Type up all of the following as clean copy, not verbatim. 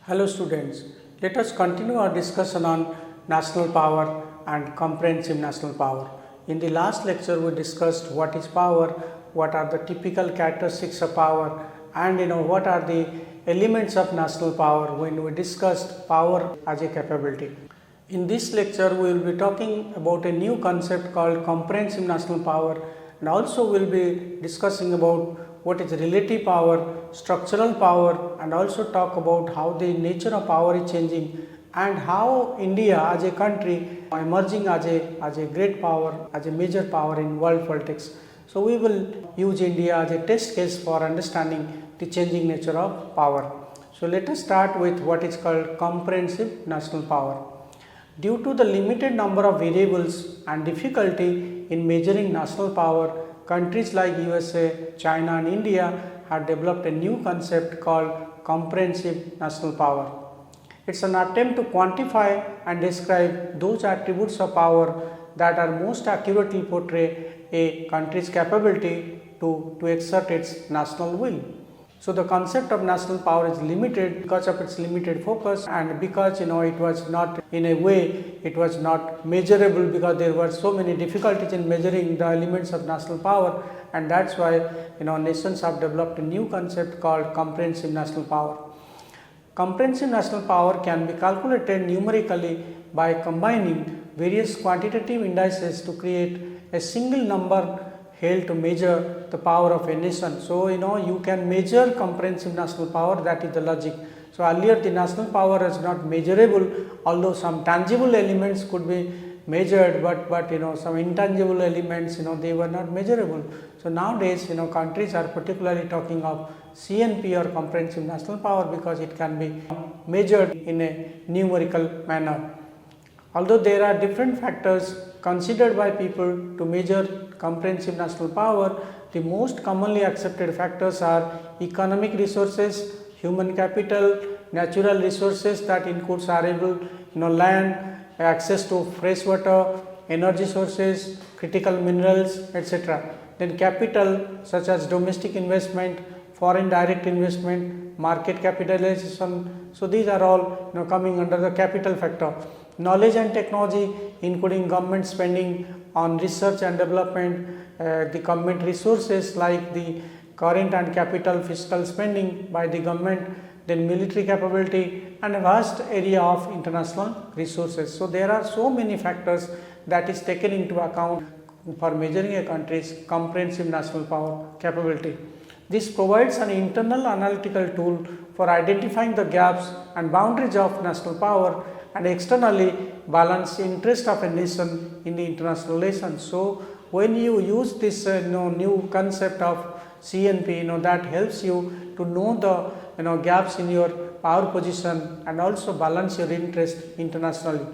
Hello students, let us continue our discussion on national power and comprehensive national power. In the last lecture we discussed what is power, what are the typical characteristics of power, and what are the elements of national power when we discussed power as a capability. In this lecture we will be talking about a new concept called comprehensive national power, and also we will be discussing about what is relative power, structural power, and also talk about how the nature of power is changing and how India as a country emerging as a great power, as a major power in world politics. So we will use India as a test case for understanding the changing nature of power. So let us start with what is called comprehensive national power. Due to the limited number of variables and difficulty in measuring national power, countries like USA, China and India have developed a new concept called comprehensive national power. It is an attempt to quantify and describe those attributes of power that are most accurately portray a country's capability to exert its national will. So the concept of national power is limited because of its limited focus and because it was not in a way it was not measurable because there were so many difficulties in measuring the elements of national power, and that's why nations have developed a new concept called comprehensive national power. Comprehensive national power can be calculated numerically by combining various quantitative indices to create a single number held to measure the power of a nation. So you can measure comprehensive national power, that is the logic. So earlier the national power is not measurable, although some tangible elements could be measured, but some intangible elements they were not measurable. So nowadays countries are particularly talking of CNP or comprehensive national power because it can be measured in a numerical manner. Although there are different factors considered by people to measure comprehensive national power, the most commonly accepted factors are economic resources, human capital, natural resources that includes arable land, access to fresh water, energy sources, critical minerals, etc. Then capital such as domestic investment, foreign direct investment, market capitalization. So these are all coming under the capital factor. Knowledge and technology, including government spending on research and development, the government resources like the current and capital fiscal spending by the government, then military capability and a vast area of international resources. So there are so many factors that is taken into account for measuring a country's comprehensive national power capability. This provides an internal analytical tool for identifying the gaps and boundaries of national power and externally balance the interest of a nation in the international relations. So when you use this new concept of CNP, that helps you to know the gaps in your power position and also balance your interest internationally.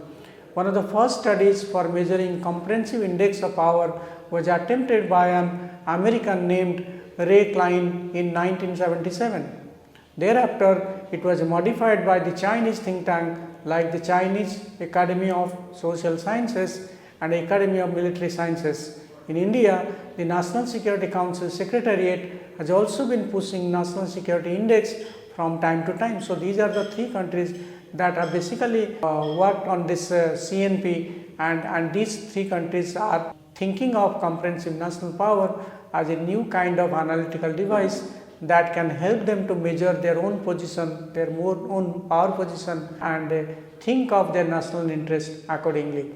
One of the first studies for measuring comprehensive index of power was attempted by an American named Ray Klein in 1977. Thereafter, it was modified by the Chinese think tank like the Chinese Academy of Social Sciences and Academy of Military Sciences. In India, the National Security Council Secretariat has also been pushing National Security Index from time to time. So these are the three countries that have basically worked on this CNP, and these three countries are thinking of comprehensive national power as a new kind of analytical device that can help them to measure their own position, their own power position, and think of their national interest accordingly.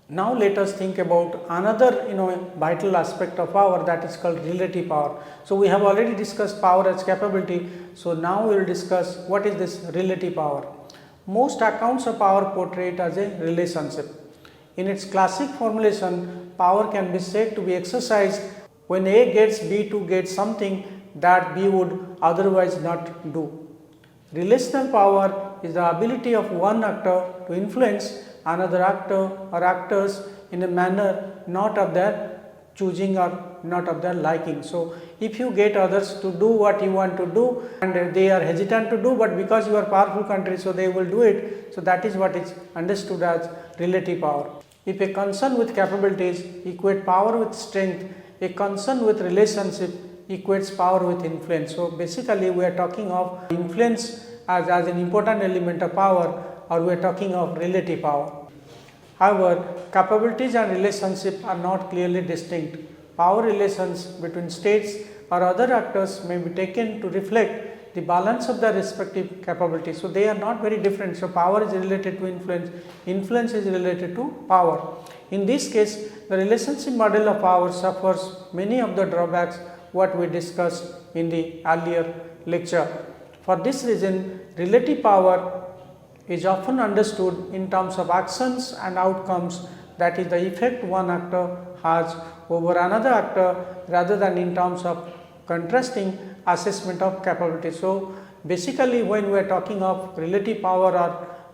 Now let us think about another vital aspect of power, that is called relative power. So we have already discussed power as capability. So now we will discuss what is this relative power. Most accounts of power portray it as a relationship. In its classic formulation, power can be said to be exercised when A gets B to get something that B would otherwise not do. Relational power is the ability of one actor to influence another actor or actors in a manner not of their choosing or not of their liking. So if you get others to do what you want to do and they are hesitant to do, but because you are powerful country, so they will do it. So that is what is understood as relative power. If a concern with capabilities equate power with strength, a concern with relationship equates power with influence. So basically we are talking of influence as an important element of power, or we are talking of relative power. However, capabilities and relationship are not clearly distinct. Power relations between states or other actors may be taken to reflect the balance of their respective capabilities. So, they are not very different. So, power is related to influence, influence is related to power. In this case, the relationship model of power suffers many of the drawbacks what we discussed in the earlier lecture. For this reason, relative power is often understood in terms of actions and outcomes, that is the effect one actor has over another actor, rather than in terms of contrasting assessment of capability. So, basically when we are talking of relative power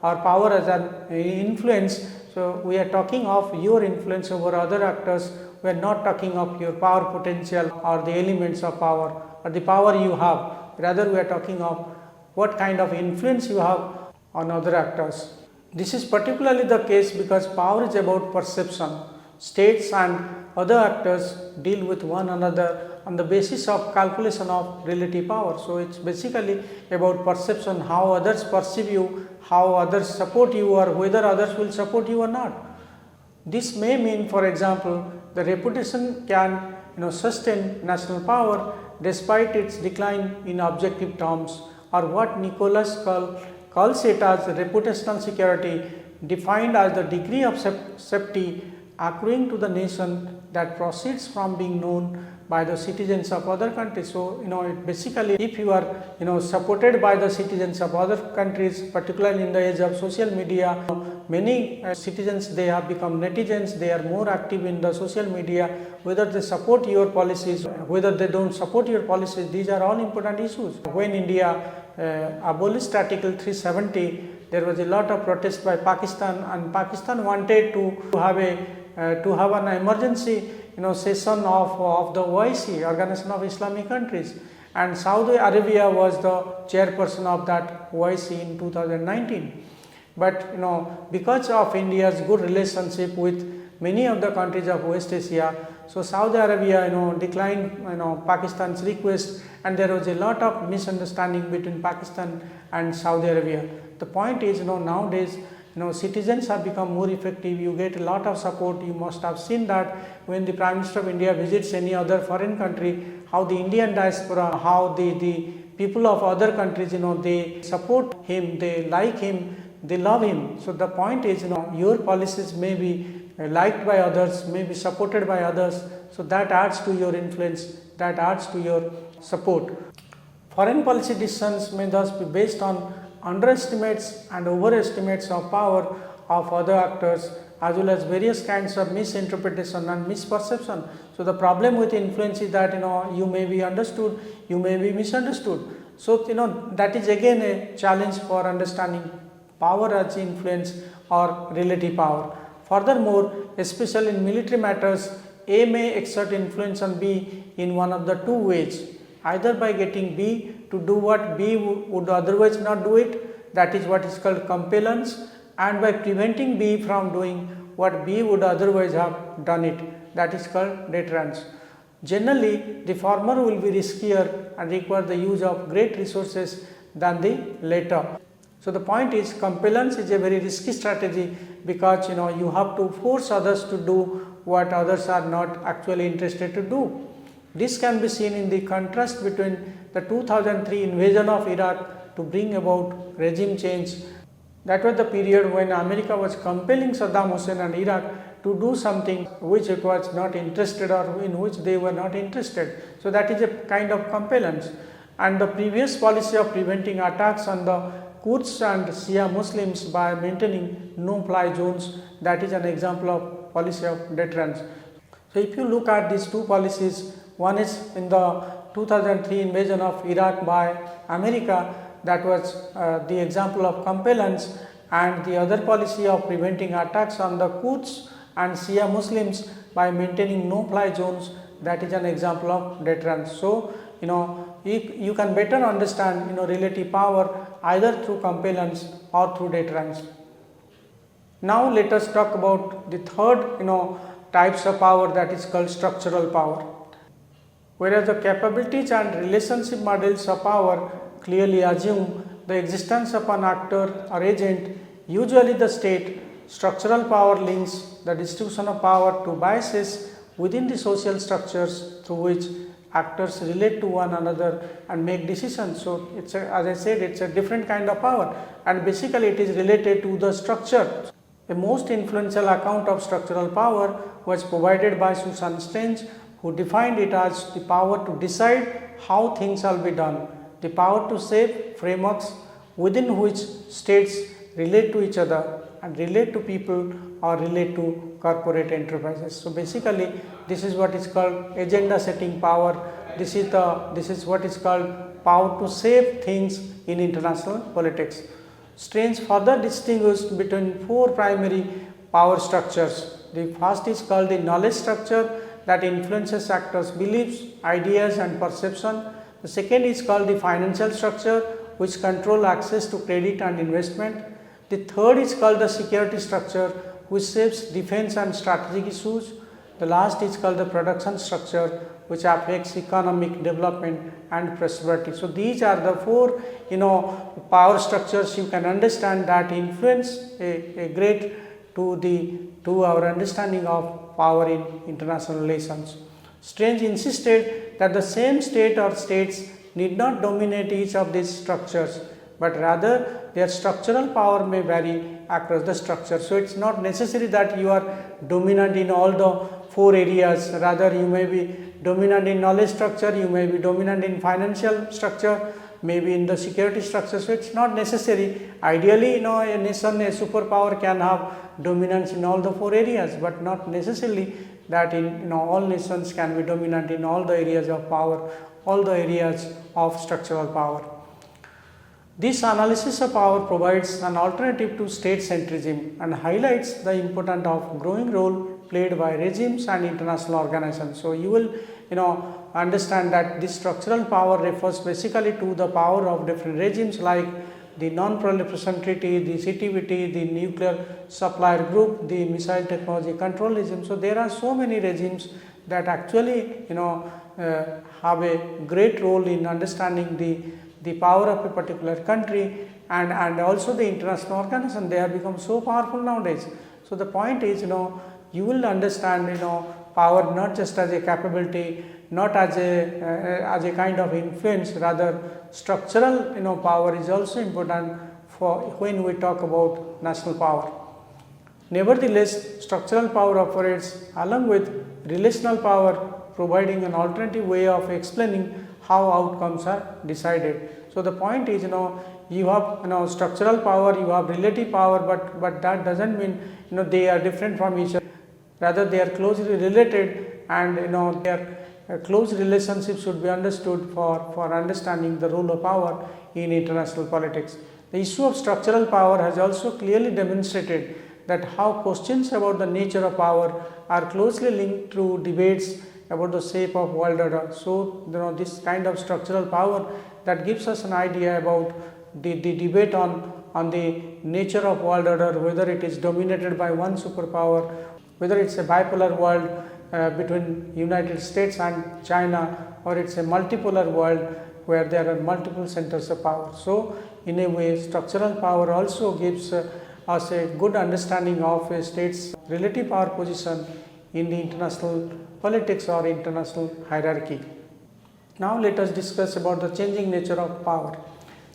or power as an influence, so we are talking of your influence over other actors, we are not talking of your power potential or the elements of power or the power you have, rather we are talking of what kind of influence you have on other actors. This is particularly the case because power is about perception. States and other actors deal with one another on the basis of calculation of relative power. So, it is basically about perception, how others perceive you, how others support you, or whether others will support you or not. This may mean, for example, the reputation can sustain national power despite its decline in objective terms, or what Nicholas calls it as reputational security, defined as the degree of safety accruing to the nation that proceeds from being known by the citizens of other countries. So, basically if you are supported by the citizens of other countries, particularly in the age of social media, many citizens, they have become netizens, they are more active in the social media, whether they support your policies, whether they do not support your policies, these are all important issues. When India abolished Article 370, there was a lot of protest by Pakistan, and Pakistan wanted to have an emergency session of the OIC, Organization of Islamic Countries, and Saudi Arabia was the chairperson of that OIC in 2019. But because of India's good relationship with many of the countries of West Asia, so Saudi Arabia declined Pakistan's request, and there was a lot of misunderstanding between Pakistan and Saudi Arabia. The point is nowadays citizens have become more effective, you get a lot of support. You must have seen that when the Prime Minister of India visits any other foreign country, how the Indian diaspora, how the people of other countries, they support him, they like him, they love him. So, the point is your policies may be liked by others, may be supported by others. So, that adds to your influence, that adds to your support. Foreign policy decisions may thus be based on underestimates and overestimates of power of other actors, as well as various kinds of misinterpretation and misperception. So, the problem with influence is that you may be understood, you may be misunderstood. So, that is again a challenge for understanding power as influence or relative power. Furthermore, especially in military matters, A may exert influence on B in one of the two ways, either by getting B to do what B would otherwise not do it, that is what is called compellence, and by preventing B from doing what B would otherwise have done it, that is called deterrence. Generally, the former will be riskier and require the use of great resources than the latter. So, the point is compellence is a very risky strategy because you have to force others to do what others are not actually interested to do. This can be seen in the contrast between the 2003 invasion of Iraq to bring about regime change. That was the period when America was compelling Saddam Hussein and Iraq to do something which it was not interested or in which they were not interested. So, that is a kind of compellence. And the previous policy of preventing attacks on the Kurds and Shia Muslims by maintaining no-fly zones, that is an example of policy of deterrence. So, if you look at these two policies, one is in the 2003 invasion of Iraq by America, that was the example of compellence, and the other policy of preventing attacks on the Kurds and Shia Muslims by maintaining no-fly zones, that is an example of deterrence. So, you can better understand relative power either through compellence or through deterrence. Now, let us talk about the third types of power, that is called structural power. Whereas the capabilities and relationship models of power clearly assume the existence of an actor or agent, usually the state. Structural power links the distribution of power to biases within the social structures through which actors relate to one another and make decisions. So, it's as I said, it's a different kind of power, and basically it is related to the structure. The most influential account of structural power was provided by Susan Strange, who defined it as the power to decide how things shall be done, the power to shape frameworks within which states relate to each other and relate to people or relate to corporate enterprises. So, basically this is what is called agenda setting power. This is what is called power to shape things in international politics. Strange further distinguished between four primary power structures. The first is called the knowledge structure, that influences actors' beliefs, ideas and perception. The second is called the financial structure, which control access to credit and investment. The third is called the security structure, which shapes defense and strategic issues. The last is called the production structure, which affects economic development and prosperity. So, these are the four power structures you can understand that influence a great to our understanding of power in international relations. Strange insisted that the same state or states need not dominate each of these structures, but rather their structural power may vary across the structure. So, it is not necessary that you are dominant in all the four areas, rather you may be dominant in knowledge structure, you may be dominant in financial structure, maybe in the security structure. So, it is not necessary. Ideally, a nation, a superpower can have dominance in all the four areas, but not necessarily that in all nations can be dominant in all the areas of power, all the areas of structural power. This analysis of power provides an alternative to state centrism and highlights the importance of growing role played by regimes and international organizations. So, you will understand that this structural power refers basically to the power of different regimes like the non-proliferation treaty, the CTBT, the nuclear supplier group, the missile technology control regime. So, there are so many regimes that actually have a great role in understanding the power of a particular country and also the international organization. They have become so powerful nowadays. So, the point is you will understand power not just as a capability, not as a kind of influence, rather structural power is also important for when we talk about national power. Nevertheless, structural power operates along with relational power, providing an alternative way of explaining how outcomes are decided. So, the point is you have structural power, you have relative power, but that does not mean they are different from each other, rather they are closely related, and their close relationship should be understood for understanding the role of power in international politics. The issue of structural power has also clearly demonstrated that how questions about the nature of power are closely linked to debates about the shape of world order. So, this kind of structural power that gives us an idea about the debate on the nature of world order, whether it is dominated by one superpower, whether it is a bipolar world between United States and China, or it is a multipolar world where there are multiple centers of power. So, in a way structural power also gives us a good understanding of a state's relative power position in the international politics or international hierarchy. Now, let us discuss about the changing nature of power.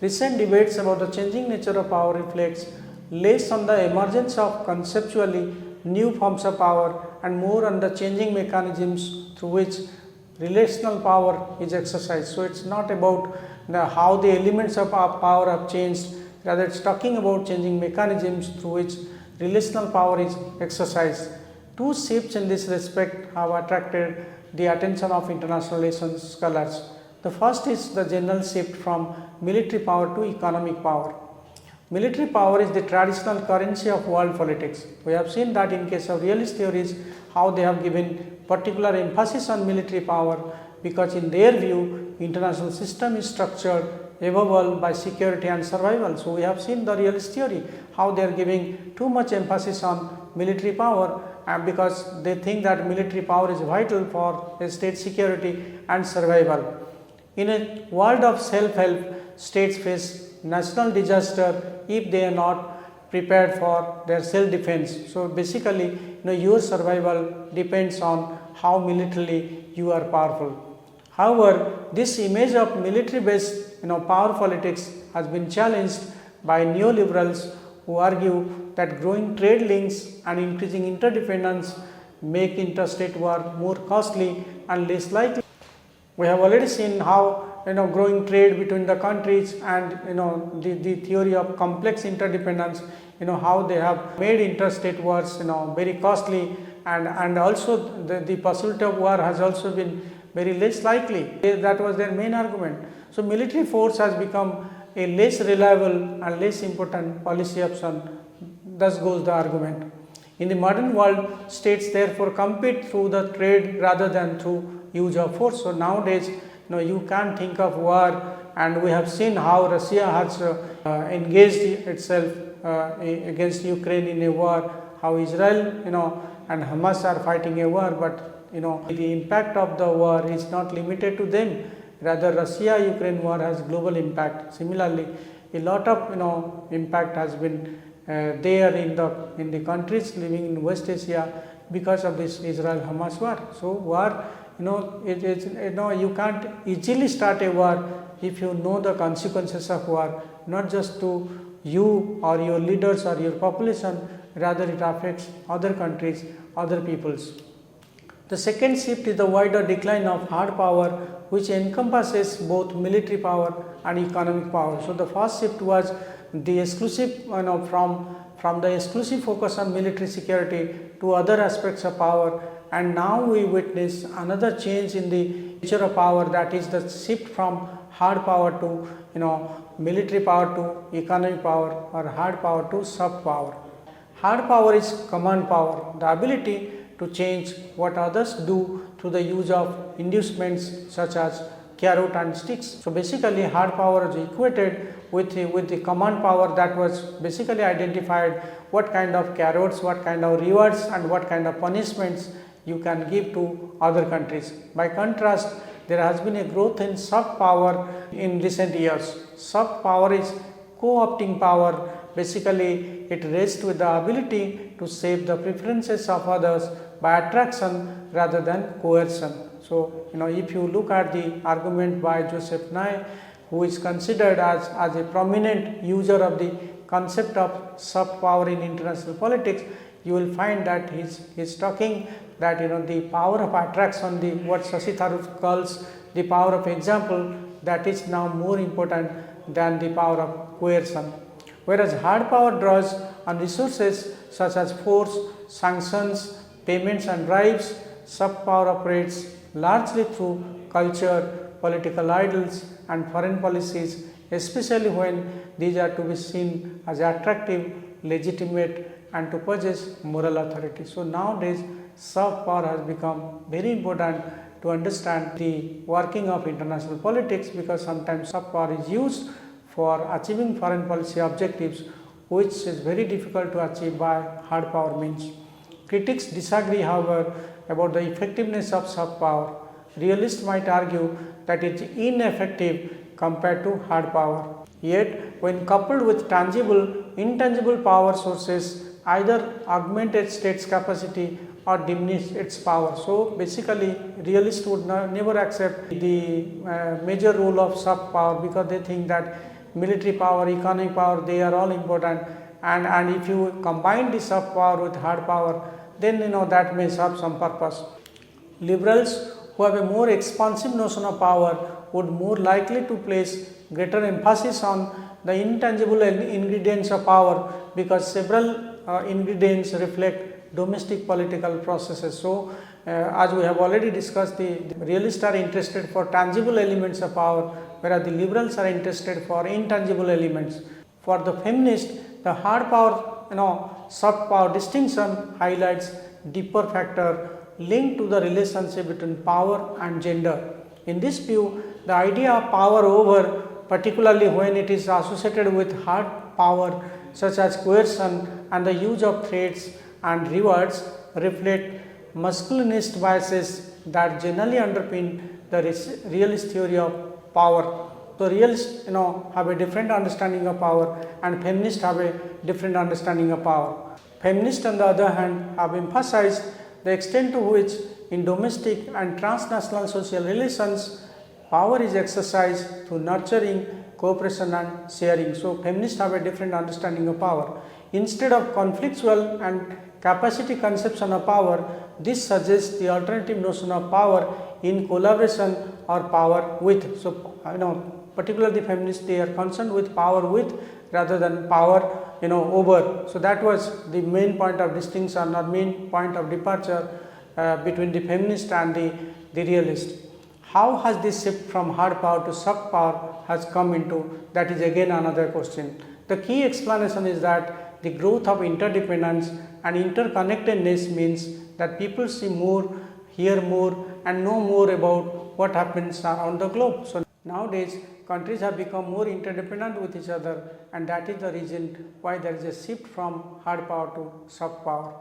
Recent debates about the changing nature of power reflects less on the emergence of conceptually new forms of power and more on the changing mechanisms through which relational power is exercised. So, it is not about how the elements of our power have changed, rather it is talking about changing mechanisms through which relational power is exercised. Two shifts in this respect have attracted the attention of international relations scholars. The first is the general shift from military power to economic power. Military power is the traditional currency of world politics. We have seen that in case of realist theories, how they have given particular emphasis on military power, because in their view, international system is structured above all by security and survival. So, we have seen the realist theory, how they are giving too much emphasis on military power, because they think that military power is vital for state security and survival. In a world of self-help, states face national disaster if they are not prepared for their self-defense. So basically, your survival depends on how militarily you are powerful. However, this image of military-based power politics has been challenged by neoliberals who argue that growing trade links and increasing interdependence make interstate war more costly and less likely. We have already seen how growing trade between the countries and the theory of complex interdependence, how they have made interstate wars very costly, and also the possibility of war has also been very less likely. That was their main argument. So military force has become a less reliable and less important policy option. Thus goes the argument. In the modern world, states therefore compete through the trade rather than through use of force. So nowadays, you can't think of war, and we have seen how Russia has engaged itself against Ukraine in a war, how Israel and Hamas are fighting a war, but the impact of the war is not limited to them. Rather, Russia-Ukraine war has global impact. Similarly, a lot of impact has been there in the countries living in West Asia because of this Israel-Hamas war. So war, you can't easily start a war if you know the consequences of war, not just to you or your leaders or your population, rather it affects other countries, other peoples. The second shift is the wider decline of hard power, which encompasses both military power and economic power. So the first shift was the exclusive, from the exclusive focus on military security to other aspects of power, and now we witness another change in the nature of power, that is the shift from hard power to military power to economic power, or hard power to soft power. Hard power is command power, the ability to change what others do through the use of inducements such as carrot and sticks. So basically hard power is equated with the command power that was basically identified what kind of carrots, what kind of rewards and what kind of punishments you can give to other countries. By contrast, there has been a growth in soft power in recent years. Soft power is co-opting power. Basically, it rests with the ability to shape the preferences of others by attraction rather than coercion. So, if you look at the argument by Joseph Nye, who is considered as a prominent user of the concept of soft power in international politics, you will find that he is talking that the power of attraction, what Shashi Tharoor calls the power of example, that is now more important than the power of coercion. Whereas hard power draws on resources such as force, sanctions, payments and bribes, soft power operates largely through culture, political ideals and foreign policies, especially when these are to be seen as attractive, legitimate and to possess moral authority. So nowadays soft power has become very important to understand the working of international politics, because sometimes soft power is used for achieving foreign policy objectives, which is very difficult to achieve by hard power means. Critics disagree, however, about the effectiveness of soft power. Realists might argue that it is ineffective compared to hard power. Yet, when coupled with tangible, intangible power sources, either augment a state's capacity or diminish its power. So basically, realists would never accept the major role of soft power, because they think that military power, economic power, they are all important, and if you combine the soft power with hard power, then that may serve some purpose. Liberals who have a more expansive notion of power would more likely to place greater emphasis on the intangible ingredients of power, because several ingredients reflect domestic political processes. So, as we have already discussed, the realists are interested for tangible elements of power, whereas the liberals are interested for intangible elements. For the feminist, the hard power, soft power distinction highlights deeper factor linked to the relationship between power and gender. In this view, the idea of power over, particularly when it is associated with hard power such as coercion and the use of threats and rewards, reflect masculinist biases that generally underpin the realist theory of power. So realists have a different understanding of power, and feminists have a different understanding of power. Feminists on the other hand have emphasized the extent to which in domestic and transnational social relations power is exercised through nurturing, cooperation and sharing. So feminists have a different understanding of power. Instead of conflictual and capacity conception of power, this suggests the alternative notion of power in collaboration or power with. So particularly the feminists, they are concerned with power with rather than power over. So that was the main point of distinction or main point of departure between the feminist and the realist. How has this shift from hard power to soft power has come into, that is again another question. The key explanation is that the growth of interdependence and interconnectedness means that people see more, hear more and know more about what happens around the globe. So nowadays countries have become more interdependent with each other, and that is the reason why there is a shift from hard power to soft power.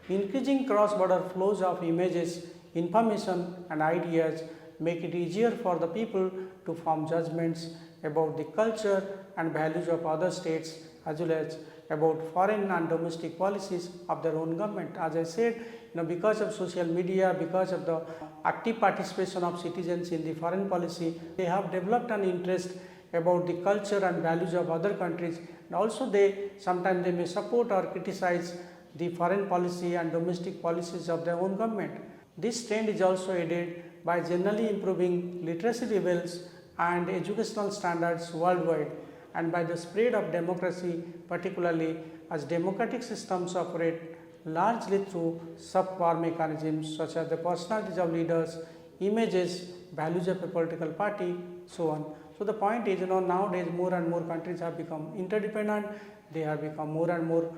Increasing cross-border flows of images, information and ideas make it easier for the people to form judgments about the culture and values of other states as well as about foreign and domestic policies of their own government. As I said, because of social media, because of the active participation of citizens in the foreign policy, they have developed an interest about the culture and values of other countries, and also sometimes they may support or criticize the foreign policy and domestic policies of their own government. This trend is also aided by generally improving literacy levels and educational standards worldwide, and by the spread of democracy, particularly as democratic systems operate largely through soft power mechanisms such as the personalities of leaders, images, values of a political party, so on. So the point is, nowadays more and more countries have become interdependent, they have become more and more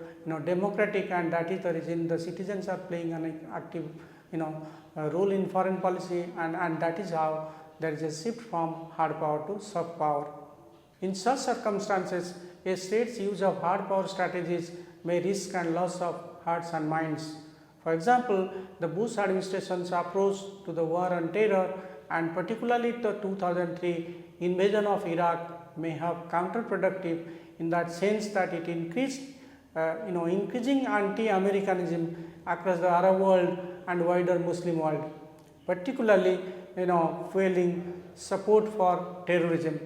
democratic, and that is the reason the citizens are playing an active role in foreign policy, and that is how there is a shift from hard power to soft power. In such circumstances, a state's use of hard power strategies may risk and loss of hearts and minds. For example, the Bush administration's approach to the war on terror and particularly the 2003 invasion of Iraq may have counterproductive in that sense that it increased increasing anti-Americanism across the Arab world and wider Muslim world, particularly fueling support for terrorism.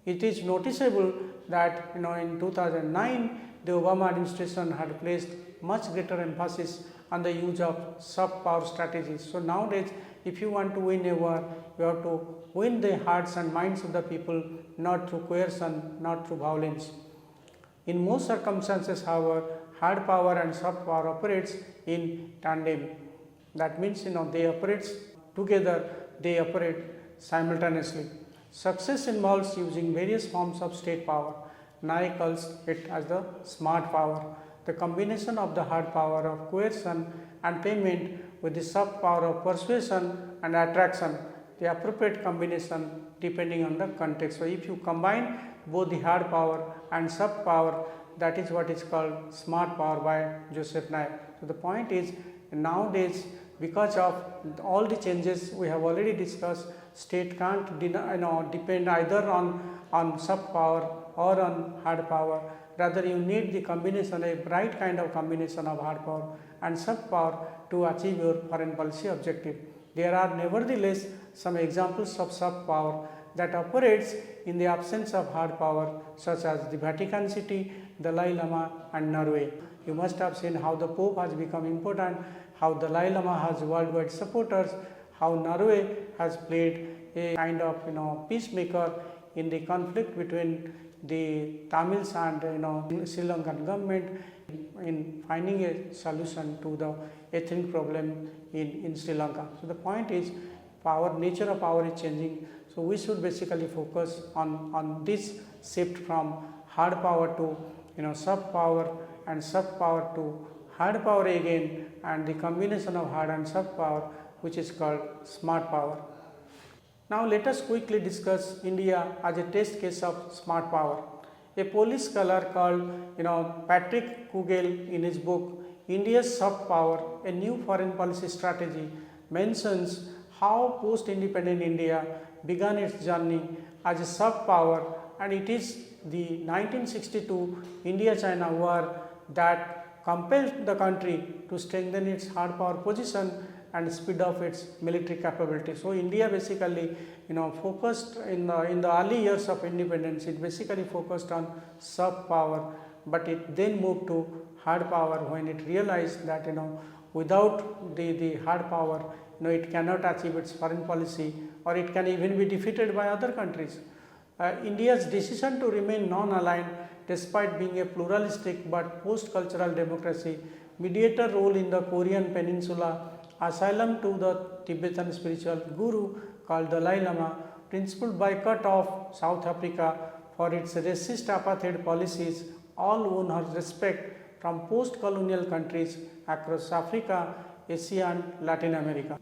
It is noticeable that in 2009 the Obama administration had placed much greater emphasis on the use of soft power strategies. So nowadays, if you want to win a war, you have to win the hearts and minds of the people, not through coercion, not through violence. In most circumstances, however, hard power and soft power operates in tandem. That means they operate together, they operate simultaneously. Success involves using various forms of state power. Nye calls it as the smart power. The combination of the hard power of coercion and payment with the soft power of persuasion and attraction, the appropriate combination depending on the context. So if you combine both the hard power and soft power, that is what is called smart power by Joseph Nye. So the point is, nowadays because of all the changes we have already discussed, state can't depend either on soft power or on hard power. Rather, you need the combination, a right kind of combination of hard power and soft power to achieve your foreign policy objective. There are nevertheless some examples of soft power that operates in the absence of hard power, such as the Vatican City, Dalai Lama and Norway. You must have seen how the Pope has become important, how Dalai Lama has worldwide supporters, how Norway has played a kind of peacemaker in the conflict between the Tamils and Sri Lankan government in finding a solution to the ethnic problem in Sri Lanka. So the point is, nature of power is changing. So we should basically focus on this shift from hard power to soft power and soft power to hard power again, and the combination of hard and soft power, which is called smart power. Now let us quickly discuss India as a test case of smart power. A Polish scholar called Patrick Kugel, in his book India's Soft Power, a New Foreign Policy Strategy, mentions how post-independent India began its journey as a soft power, and it is the 1962 India-China war that compelled the country to strengthen its hard power position and speed up its military capability. So, India basically focused in the early years of independence, it basically focused on soft power, but it then moved to hard power when it realized that without the hard power it cannot achieve its foreign policy, or it can even be defeated by other countries. India's decision to remain non-aligned despite being a pluralistic but post-cultural democracy, mediator role in the Korean peninsula, asylum to the Tibetan spiritual guru called Dalai Lama, principled boycott of South Africa for its racist apartheid policies, all won her respect from post-colonial countries across Africa, Asia and Latin America.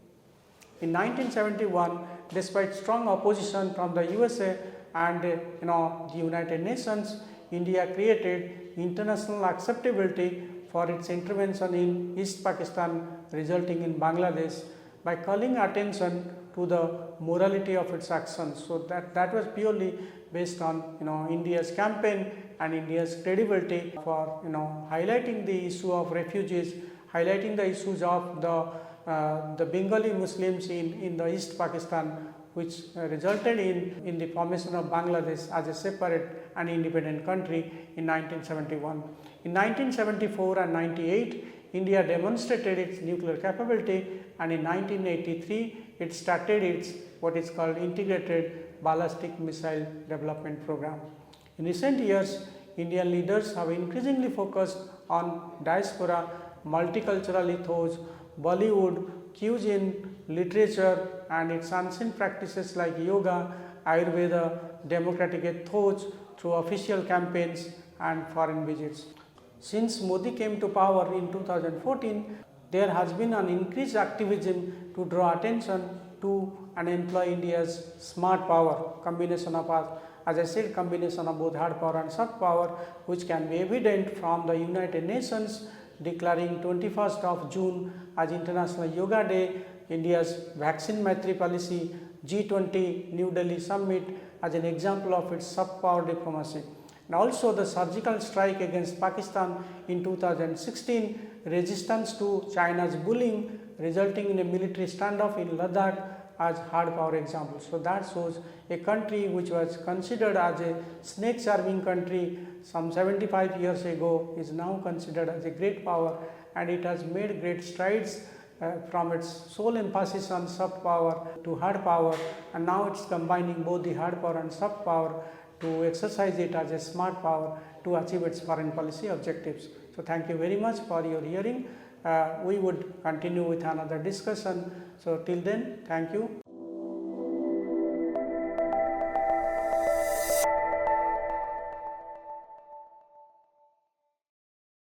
In 1971, despite strong opposition from the USA and the United Nations, India created international acceptability for its intervention in East Pakistan, resulting in Bangladesh, by calling attention to the morality of its actions. So that was purely based on India's campaign and India's credibility for highlighting the issue of refugees, highlighting the issues of the Bengali Muslims in the East Pakistan, which resulted in the formation of Bangladesh as a separate and independent country in 1971. In 1974 and 98, India demonstrated its nuclear capability, and in 1983 it started its what is called integrated ballistic missile development program. In recent years, Indian leaders have increasingly focused on diaspora, multicultural ethos, Bollywood, cuisine, literature and its unseen practices like yoga, Ayurveda, democratic ethos through official campaigns and foreign visits. Since Modi came to power in 2014, there has been an increased activism to draw attention to and employ India's smart power, combination of, as I said, combination of both hard power and soft power, which can be evident from the United Nations declaring 21st of June as International Yoga Day, India's vaccine Maitri policy, G20 New Delhi summit as an example of its soft power diplomacy. And also the surgical strike against Pakistan in 2016, resistance to China's bullying resulting in a military standoff in Ladakh as hard power examples. So that shows a country which was considered as a snake charming country some 75 years ago is now considered as a great power, and it has made great strides from its sole emphasis on soft power to hard power, and now it is combining both the hard power and soft power to exercise it as a smart power to achieve its foreign policy objectives. So, thank you very much for your hearing. We would continue with another discussion. So, till then, thank you.